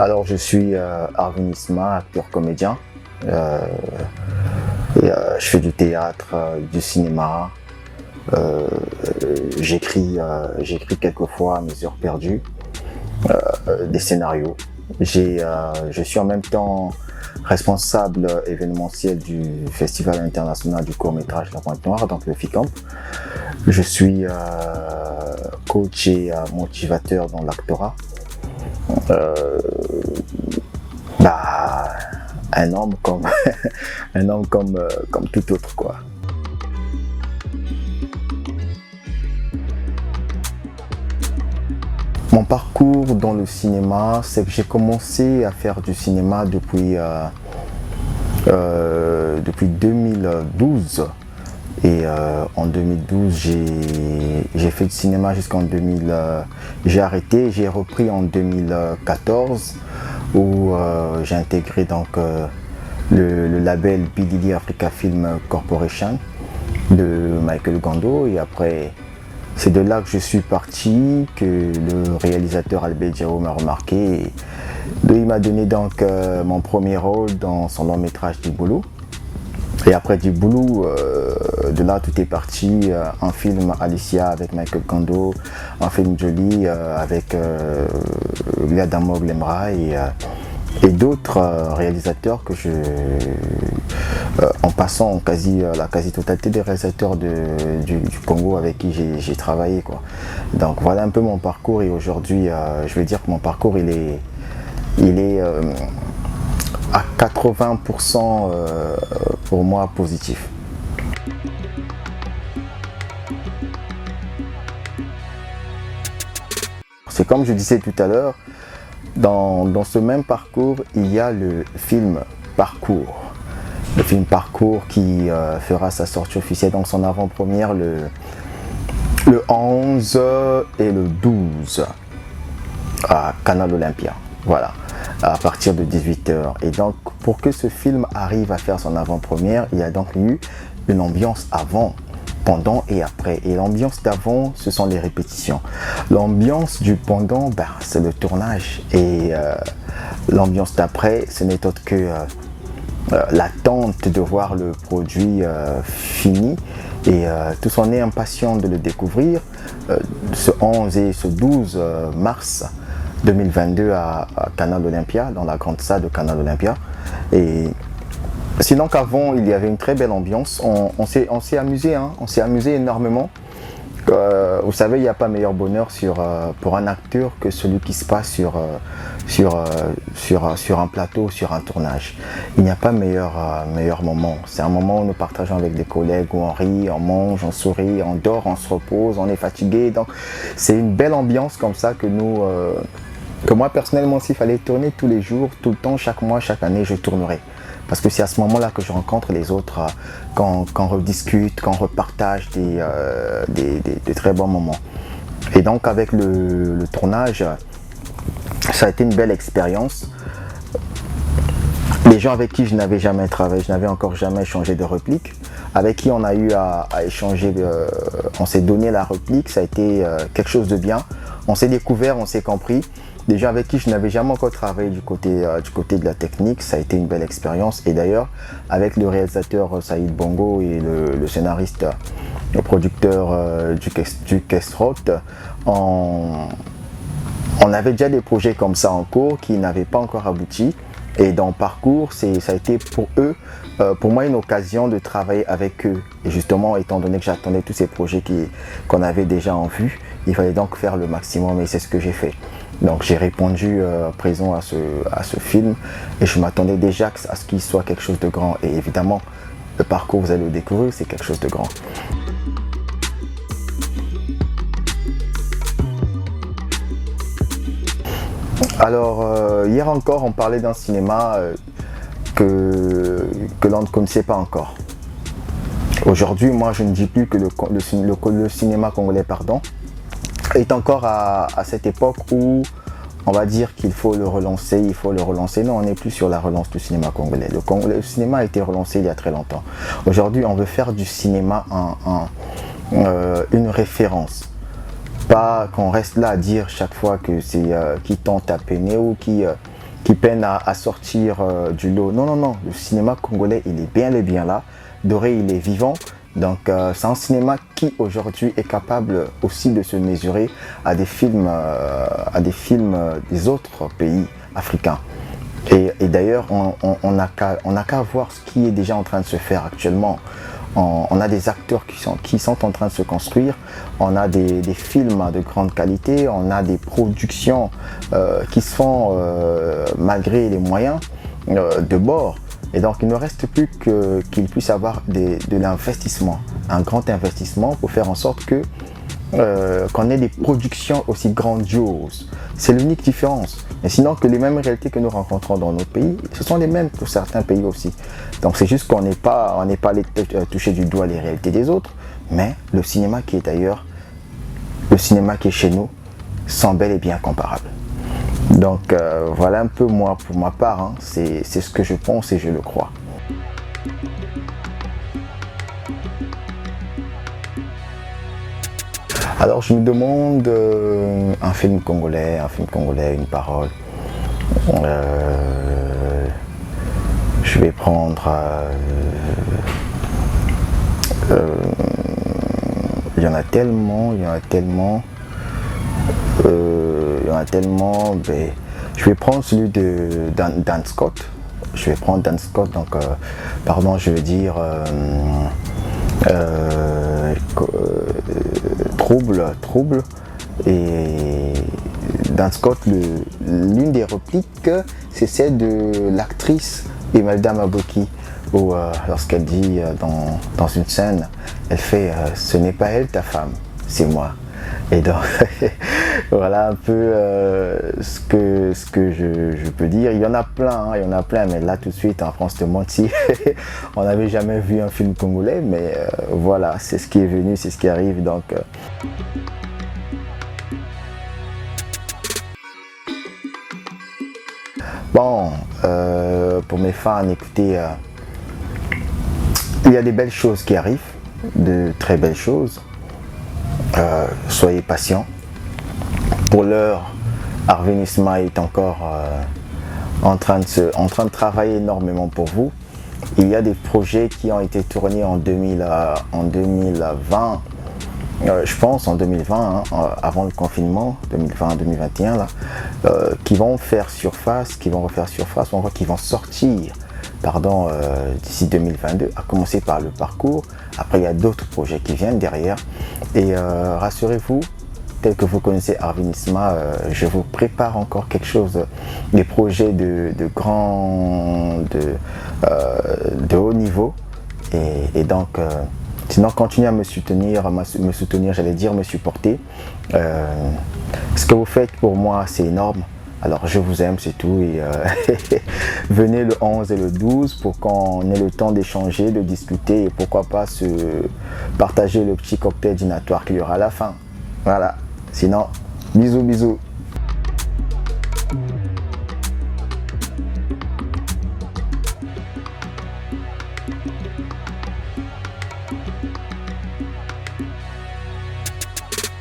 Alors, je suis Arvin Isma, acteur-comédien. Euh, je fais du théâtre, du cinéma. Euh, j'écris quelquefois à mes heures perdues des scénarios. Je suis en même temps responsable événementiel du Festival international du court-métrage La Pointe Noire, donc le FICAMP. Je suis coach et motivateur dans l'actorat. Euh, bah, un homme comme un homme comme tout autre quoi. Mon parcours dans le cinéma, c'est que j'ai commencé à faire du cinéma depuis 2012. Et en 2012, j'ai fait du cinéma jusqu'en 2000. J'ai arrêté, j'ai repris en 2014 où j'ai intégré donc le label Bilili Africa Film Corporation de Michael Gando. Et après, c'est de là que je suis parti, que le réalisateur Albert Diao m'a remarqué. Et il m'a donné donc mon premier rôle dans son long métrage Djiboulou. Et après Djiboulou, de là tout est parti, un film Alicia avec Michael Gando, un film Jolie avec Liadamog Lemra et d'autres réalisateurs que en passant la quasi-totalité des réalisateurs du Congo avec qui j'ai travaillé quoi. Donc voilà un peu mon parcours et aujourd'hui je vais dire que mon parcours il est à 80% pour moi positif. C'est comme je disais tout à l'heure, dans ce même parcours, il y a le film Parcours. Le film Parcours qui fera sa sortie officielle dans son avant-première le 11 et le 12 à Canal Olympia. Voilà, à partir de 18h. Et donc, pour que ce film arrive à faire son avant-première, il y a donc eu une ambiance avant, pendant et après. Et l'ambiance d'avant, ce sont les répétitions. L'ambiance du pendant, c'est le tournage. Et l'ambiance d'après, ce n'est autre que l'attente de voir le produit fini. Et tous on est impatients de le découvrir. Ce 11 et ce 12 mars 2022 à Canal Olympia, dans la grande salle de Canal Olympia. Et sinon qu'avant, il y avait une très belle ambiance. On s'est amusé, hein, on s'est amusé énormément. Vous savez, il n'y a pas meilleur bonheur pour un acteur que celui qui se passe sur un plateau, sur un tournage. Il n'y a pas meilleur moment. C'est un moment où nous partageons avec des collègues, où on rit, on mange, on sourit, on dort, on se repose, on est fatigué. Donc c'est une belle ambiance comme ça que moi personnellement, s'il fallait tourner tous les jours, tout le temps, chaque mois, chaque année, je tournerais. Parce que c'est à ce moment-là que je rencontre les autres, qu'on rediscute, qu'on repartage des très bons moments. Et donc avec le tournage, ça a été une belle expérience. Les gens avec qui je n'avais jamais travaillé, je n'avais encore jamais échangé de réplique, avec qui on a eu à échanger, on s'est donné la réplique, ça a été quelque chose de bien. On s'est découvert, on s'est compris. Des gens avec qui je n'avais jamais encore travaillé du côté de la technique, ça a été une belle expérience. Et d'ailleurs, avec le réalisateur Saïd Bongo et le scénariste, le producteur du Kestrot, on avait déjà des projets comme ça en cours qui n'avaient pas encore abouti. Et dans le parcours, ça a été pour moi une occasion de travailler avec eux. Et justement, étant donné que j'attendais tous ces projets qu'on avait déjà en vue, il fallait donc faire le maximum et c'est ce que j'ai fait. Donc j'ai répondu présent à ce film et je m'attendais déjà à ce qu'il soit quelque chose de grand. Et évidemment, le parcours, vous allez le découvrir, c'est quelque chose de grand. Alors, hier encore, on parlait d'un cinéma que l'on ne connaissait pas encore. Aujourd'hui, moi, je ne dis plus que le cinéma congolais, est encore à cette époque où on va dire qu'il faut le relancer, Non, on n'est plus sur la relance du cinéma congolais. Le cinéma a été relancé il y a très longtemps. Aujourd'hui, on veut faire du cinéma une référence. Pas qu'on reste là à dire chaque fois que c'est qui tente à peiner ou qui qui peinent à sortir du lot. Non, non, non, le cinéma congolais, il est bien là. Doré, il est vivant. Donc c'est un cinéma qui aujourd'hui est capable aussi de se mesurer à des films, des autres pays africains. Et d'ailleurs, on n'a qu'à voir ce qui est déjà en train de se faire actuellement. On a des acteurs qui sont en train de se construire, on a des films de grande qualité, on a des productions qui se font malgré les moyens de bord. Et donc il ne reste plus qu'il puisse avoir de l'investissement, un grand investissement pour faire en sorte qu'on ait des productions aussi grandioses. C'est l'unique différence. Mais sinon que les mêmes réalités que nous rencontrons dans notre pays, ce sont les mêmes pour certains pays aussi. Donc c'est juste qu'on n'est pas allé toucher du doigt les réalités des autres, mais le cinéma qui est ailleurs, le cinéma qui est chez nous, sont bel et bien comparables. Donc voilà un peu moi pour ma part, hein. C'est ce que je pense et je le crois. Alors je me demande un film congolais, une parole. Je vais prendre. Il y en a tellement. Ben, je vais prendre celui de Dan Scott. Je vais prendre Dan Scott, donc pardon, je veux dire trouble. Et Dan Scott, l'une des répliques, c'est celle de l'actrice Imelda Maboki, où lorsqu'elle dit dans une scène, elle fait ce n'est pas elle ta femme, c'est moi. Et donc voilà un peu ce que je peux dire. Il y en a plein, mais là tout de suite en France de mentir, on n'avait jamais vu un film congolais, mais voilà, c'est ce qui est venu, c'est ce qui arrive. Donc bon, pour mes fans, écoutez, il y a des belles choses qui arrivent, de très belles choses. Soyez patients. Pour l'heure, Arvin Isma est encore en train de travailler énormément pour vous. Il y a des projets qui ont été tournés en 2020, je pense en 2020, hein, avant le confinement, 2020-2021, là, qui vont refaire surface, qui vont sortir d'ici 2022, à commencer par le parcours. Après, il y a d'autres projets qui viennent derrière. Et rassurez-vous, tel que vous connaissez Arvin Isma, je vous prépare encore quelque chose, des projets de haut niveau. Et donc, sinon, continuez à me soutenir, j'allais dire me supporter. Ce que vous faites pour moi, c'est énorme. Alors je vous aime, c'est tout, et venez le 11 et le 12 pour qu'on ait le temps d'échanger, de discuter et pourquoi pas se partager le petit cocktail dînatoire qu'il y aura à la fin. Voilà, sinon, bisous bisous.